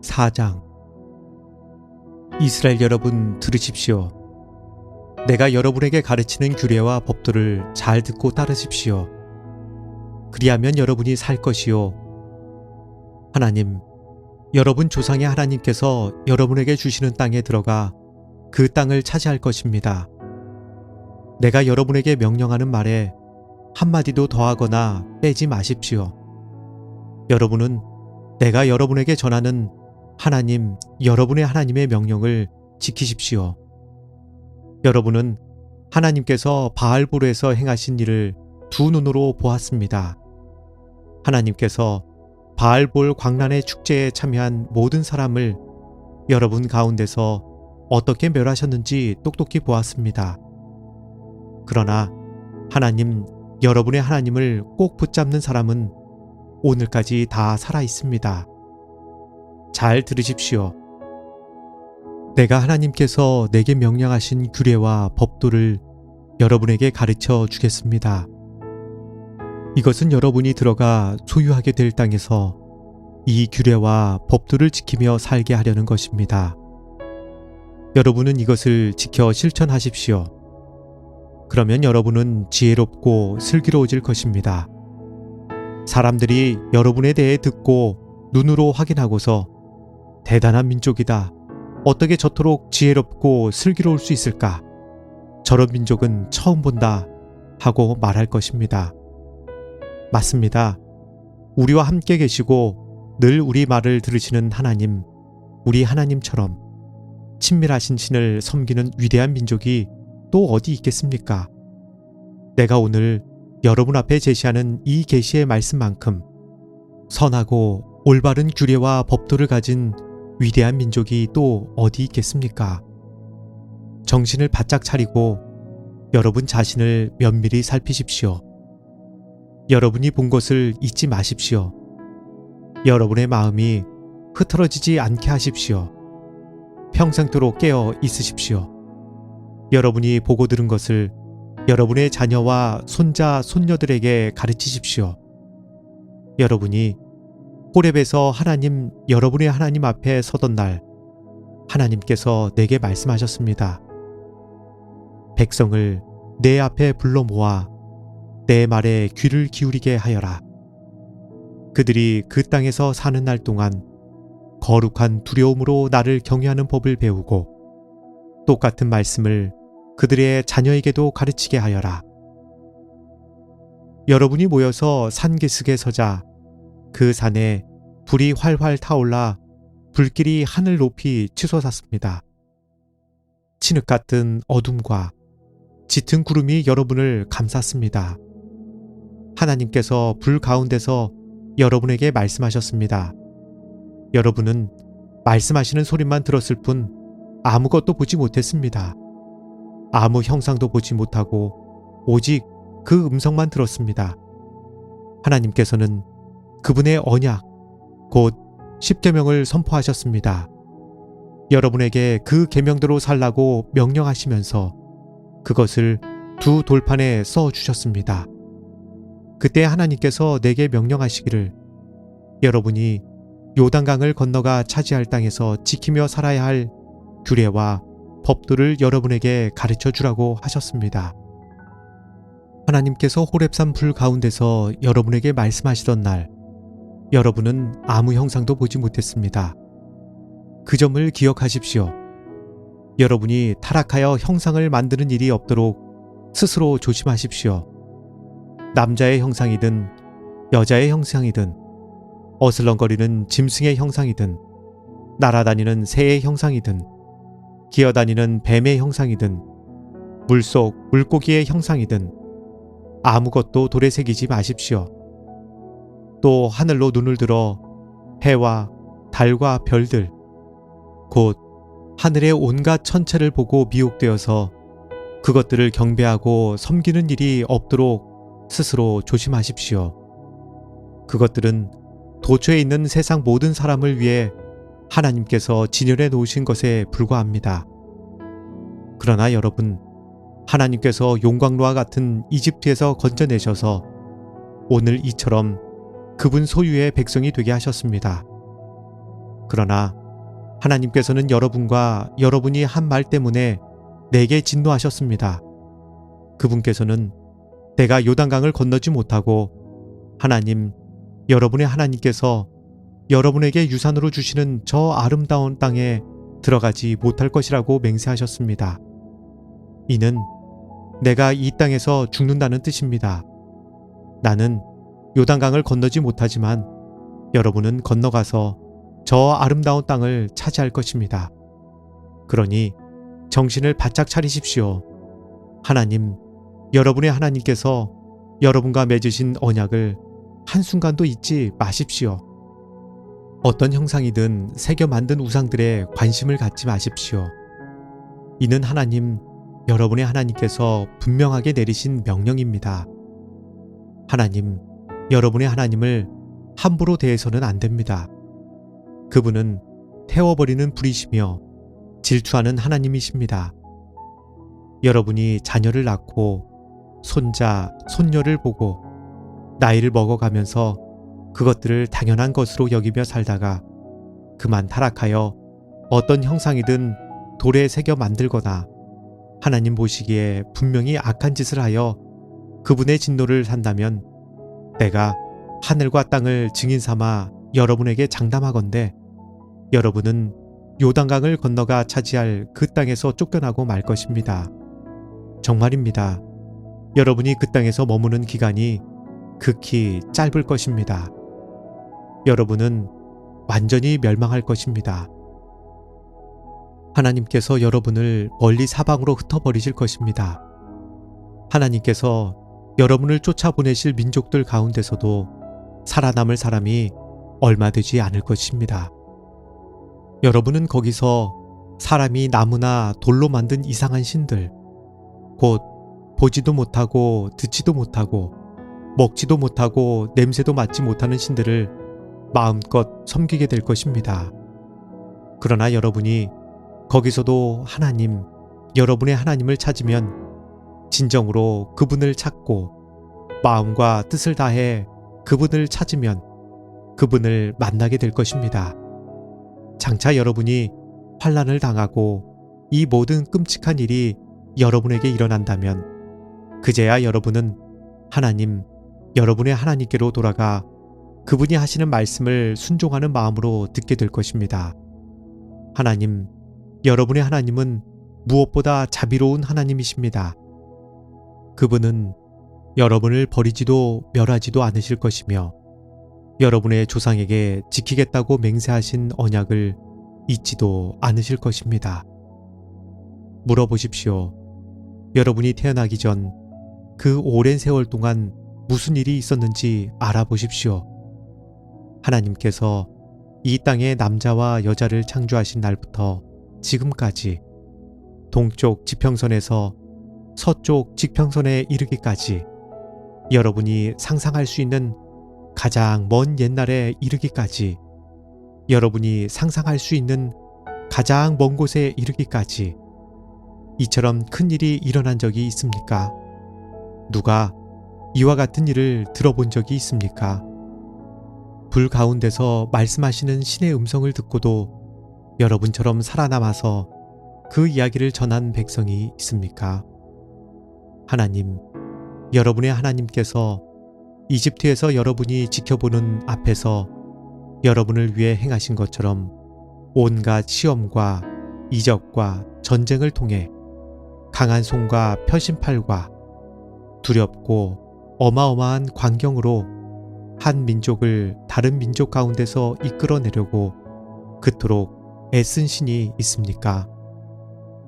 4장. 이스라엘 여러분 들으십시오. 내가 여러분에게 가르치는 규례와 법도를 잘 듣고 따르십시오. 그리하면 여러분이 살 것이요. 하나님, 여러분 조상의 하나님께서 여러분에게 주시는 땅에 들어가 그 땅을 차지할 것입니다. 내가 여러분에게 명령하는 말에 한마디도 더하거나 빼지 마십시오. 여러분은 내가 여러분에게 전하는 하나님, 여러분의 하나님의 명령을 지키십시오. 여러분은 하나님께서 바알보르에서 행하신 일을 두 눈으로 보았습니다. 하나님께서 바알볼 광란의 축제에 참여한 모든 사람을 여러분 가운데서 어떻게 멸하셨는지 똑똑히 보았습니다. 그러나 하나님, 여러분의 하나님을 꼭 붙잡는 사람은 오늘까지 다 살아 있습니다. 잘 들으십시오. 내가 하나님께서 내게 명령하신 규례와 법도를 여러분에게 가르쳐 주겠습니다. 이것은 여러분이 들어가 소유하게 될 땅에서 이 규례와 법도를 지키며 살게 하려는 것입니다. 여러분은 이것을 지켜 실천하십시오. 그러면 여러분은 지혜롭고 슬기로워질 것입니다. 사람들이 여러분에 대해 듣고 눈으로 확인하고서 대단한 민족이다. 어떻게 저토록 지혜롭고 슬기로울 수 있을까? 저런 민족은 처음 본다. 하고 말할 것입니다. 맞습니다. 우리와 함께 계시고 늘 우리 말을 들으시는 하나님, 우리 하나님처럼 친밀하신 신을 섬기는 위대한 민족이 또 어디 있겠습니까? 내가 오늘 여러분 앞에 제시하는 이 계시의 말씀만큼 선하고 올바른 규례와 법도를 가진 위대한 민족이 또 어디 있겠습니까? 정신을 바짝 차리고 여러분 자신을 면밀히 살피십시오. 여러분이 본 것을 잊지 마십시오. 여러분의 마음이 흐트러지지 않게 하십시오. 평생토록 깨어 있으십시오. 여러분이 보고 들은 것을 여러분의 자녀와 손자, 손녀들에게 가르치십시오. 여러분이 호렙에서 하나님, 여러분의 하나님 앞에 서던 날 하나님께서 내게 말씀하셨습니다. 백성을 내 앞에 불러 모아 내 말에 귀를 기울이게 하여라. 그들이 그 땅에서 사는 날 동안 거룩한 두려움으로 나를 경외하는 법을 배우고 똑같은 말씀을 그들의 자녀에게도 가르치게 하여라. 여러분이 모여서 산기슭에 서자 그 산에 불이 활활 타올라 불길이 하늘 높이 치솟았습니다. 진흙 같은 어둠과 짙은 구름이 여러분을 감쌌습니다. 하나님께서 불 가운데서 여러분에게 말씀하셨습니다. 여러분은 말씀하시는 소리만 들었을 뿐 아무것도 보지 못했습니다. 아무 형상도 보지 못하고 오직 그 음성만 들었습니다. 하나님께서는 그분의 언약, 곧 십계명을 선포하셨습니다. 여러분에게 그 계명대로 살라고 명령하시면서 그것을 두 돌판에 써 주셨습니다. 그때 하나님께서 내게 명령하시기를 여러분이 요단강을 건너가 차지할 땅에서 지키며 살아야 할 규례와 법도를 여러분에게 가르쳐 주라고 하셨습니다. 하나님께서 호렙산 불 가운데서 여러분에게 말씀하시던 날 여러분은 아무 형상도 보지 못했습니다. 그 점을 기억하십시오. 여러분이 타락하여 형상을 만드는 일이 없도록 스스로 조심하십시오. 남자의 형상이든 여자의 형상이든 어슬렁거리는 짐승의 형상이든 날아다니는 새의 형상이든 기어다니는 뱀의 형상이든 물속 물고기의 형상이든 아무것도 돌에 새기지 마십시오. 또 하늘로 눈을 들어 해와 달과 별들, 곧 하늘의 온갖 천체를 보고 미혹되어서 그것들을 경배하고 섬기는 일이 없도록 스스로 조심하십시오. 그것들은 도처에 있는 세상 모든 사람을 위해 하나님께서 진열해 놓으신 것에 불과합니다. 그러나 여러분, 하나님께서 용광로와 같은 이집트에서 건져내셔서 오늘 이처럼 그분 소유의 백성이 되게 하셨습니다. 그러나 하나님께서는 여러분과 여러분이 한 말 때문에 내게 진노하셨습니다. 그분께서는 내가 요단강을 건너지 못하고 여러분의 하나님께서 여러분에게 유산으로 주시는 저 아름다운 땅에 들어가지 못할 것이라고 맹세하셨습니다. 이는 내가 이 땅에서 죽는다는 뜻입니다. 나는 요단강을 건너지 못하지만 여러분은 건너가서 저 아름다운 땅을 차지할 것입니다. 그러니 정신을 바짝 차리십시오. 여러분의 하나님께서 여러분과 맺으신 언약을 한순간도 잊지 마십시오. 어떤 형상이든 새겨 만든 우상들에 관심을 갖지 마십시오. 이는 여러분의 하나님께서 분명하게 내리신 명령입니다. 여러분의 하나님을 함부로 대해서는 안 됩니다. 그분은 태워버리는 불이시며 질투하는 하나님이십니다. 여러분이 자녀를 낳고 손자, 손녀를 보고 나이를 먹어가면서 그것들을 당연한 것으로 여기며 살다가 그만 타락하여 어떤 형상이든 돌에 새겨 만들거나 하나님 보시기에 분명히 악한 짓을 하여 그분의 진노를 산다면 내가 하늘과 땅을 증인 삼아 여러분에게 장담하건대 여러분은 요단강을 건너가 차지할 그 땅에서 쫓겨나고 말 것입니다. 정말입니다. 여러분이 그 땅에서 머무는 기간이 극히 짧을 것입니다. 여러분은 완전히 멸망할 것입니다. 하나님께서 여러분을 멀리 사방으로 흩어버리실 것입니다. 하나님께서 여러분을 쫓아보내실 민족들 가운데서도 살아남을 사람이 얼마 되지 않을 것입니다. 여러분은 거기서 사람이 나무나 돌로 만든 이상한 신들, 곧 보지도 못하고 듣지도 못하고 먹지도 못하고 냄새도 맡지 못하는 신들을 마음껏 섬기게 될 것입니다. 그러나 여러분이 거기서도 여러분의 하나님을 찾으면 진정으로 그분을 찾고 마음과 뜻을 다해 그분을 찾으면 그분을 만나게 될 것입니다. 장차 여러분이 환난을 당하고 이 모든 끔찍한 일이 여러분에게 일어난다면 그제야 여러분은 여러분의 하나님께로 돌아가 그분이 하시는 말씀을 순종하는 마음으로 듣게 될 것입니다. 여러분의 하나님은 무엇보다 자비로운 하나님이십니다. 그분은 여러분을 버리지도 멸하지도 않으실 것이며 여러분의 조상에게 지키겠다고 맹세하신 언약을 잊지도 않으실 것입니다. 물어보십시오. 여러분이 태어나기 전 그 오랜 세월 동안 무슨 일이 있었는지 알아보십시오. 하나님께서 이 땅에 남자와 여자를 창조하신 날부터 지금까지 동쪽 지평선에서 서쪽 지평선에 이르기까지 여러분이 상상할 수 있는 가장 먼 옛날에 이르기까지 여러분이 상상할 수 있는 가장 먼 곳에 이르기까지 이처럼 큰 일이 일어난 적이 있습니까? 누가 이와 같은 일을 들어본 적이 있습니까? 불 가운데서 말씀하시는 신의 음성을 듣고도 여러분처럼 살아남아서 그 이야기를 전한 백성이 있습니까? 여러분의 하나님께서 이집트에서 여러분이 지켜보는 앞에서 여러분을 위해 행하신 것처럼 온갖 시험과 이적과 전쟁을 통해 강한 손과 펴신팔과 두렵고 어마어마한 광경으로 한 민족을 다른 민족 가운데서 이끌어내려고 그토록 애쓴 신이 있습니까?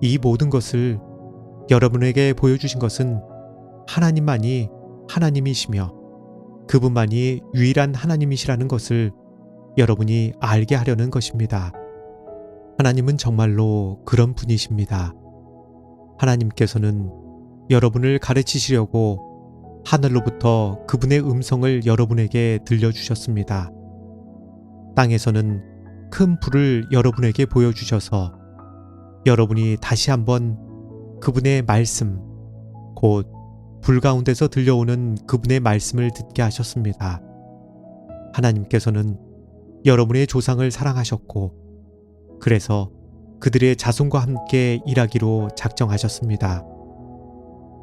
이 모든 것을 여러분에게 보여주신 것은 하나님만이 하나님이시며 그분만이 유일한 하나님이시라는 것을 여러분이 알게 하려는 것입니다. 하나님은 정말로 그런 분이십니다. 하나님께서는 여러분을 가르치시려고 하늘로부터 그분의 음성을 여러분에게 들려주셨습니다. 땅에서는 큰 불을 여러분에게 보여주셔서 여러분이 다시 한번 그분의 말씀, 곧 불 가운데서 들려오는 그분의 말씀을 듣게 하셨습니다. 하나님께서는 여러분의 조상을 사랑하셨고 그래서 그들의 자손과 함께 일하기로 작정하셨습니다.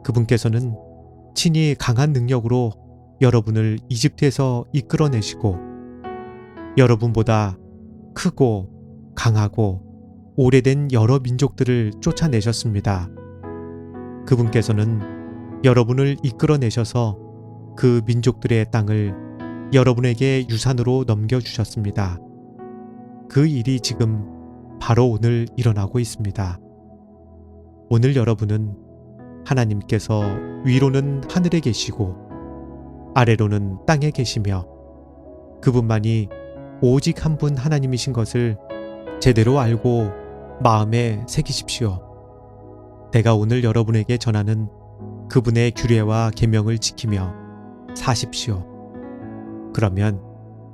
그분께서는 친히 강한 능력으로 여러분을 이집트에서 이끌어내시고 여러분보다 크고 강하고 오래된 여러 민족들을 쫓아내셨습니다. 그분께서는 여러분을 이끌어내셔서 그 민족들의 땅을 여러분에게 유산으로 넘겨주셨습니다. 그 일이 지금 바로 오늘 일어나고 있습니다. 오늘 여러분은 하나님께서 위로는 하늘에 계시고 아래로는 땅에 계시며 그분만이 오직 한 분 하나님이신 것을 제대로 알고 마음에 새기십시오. 내가 오늘 여러분에게 전하는 그분의 규례와 계명을 지키며 사십시오. 그러면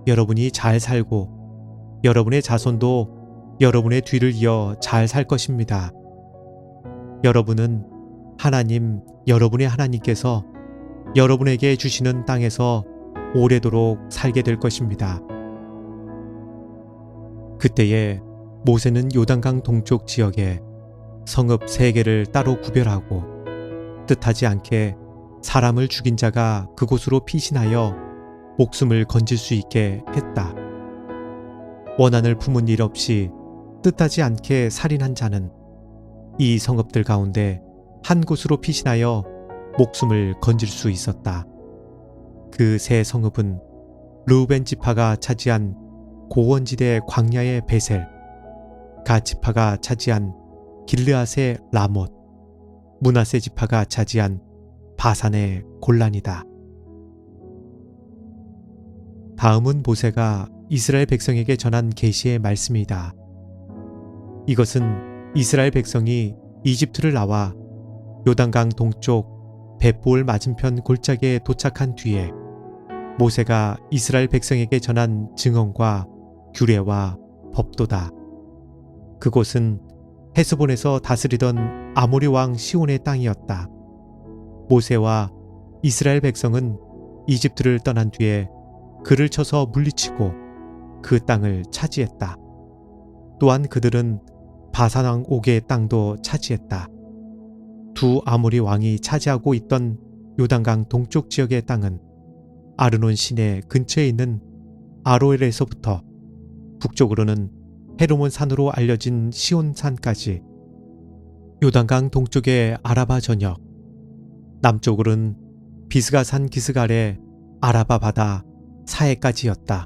여러분이 잘 살고 여러분의 자손도 여러분의 뒤를 이어 잘 살 것입니다. 여러분은 하나님, 여러분의 하나님께서 여러분에게 주시는 땅에서 오래도록 살게 될 것입니다. 그때에 모세는 요단강 동쪽 지역에 성읍 3개를 따로 구별하고 뜻하지 않게 사람을 죽인 자가 그곳으로 피신하여 목숨을 건질 수 있게 했다. 원한을 품은 일 없이 뜻하지 않게 살인한 자는 이 성읍들 가운데 한 곳으로 피신하여 목숨을 건질 수 있었다. 그 세 성읍은 르우벤 지파가 차지한 고원지대 광야의 베셀, 갓 지파가 차지한 길르앗의 라못, 므낫세 지파가 차지한 바산의 골란이다. 다음은 모세가 이스라엘 백성에게 전한 계시의 말씀이다. 이것은 이스라엘 백성이 이집트를 나와 요단강 동쪽 벳볼 맞은편 골짜기에 도착한 뒤에 모세가 이스라엘 백성에게 전한 증언과 규례와 법도다. 그곳은 헤스본에서 다스리던 아모리 왕 시온의 땅이었다. 모세와 이스라엘 백성은 이집트를 떠난 뒤에 그를 쳐서 물리치고 그 땅을 차지했다. 또한 그들은 바산 왕 옥의 땅도 차지했다. 두 아모리 왕이 차지하고 있던 요단강 동쪽 지역의 땅은 아르논 시내 근처에 있는 아로엘에서부터 북쪽으로는 헤르몬 산으로 알려진 시온 산까지, 요단강 동쪽의 아라바 전역, 남쪽으로는 비스가 산 기슭 아래 아라바 바다 사해까지였다.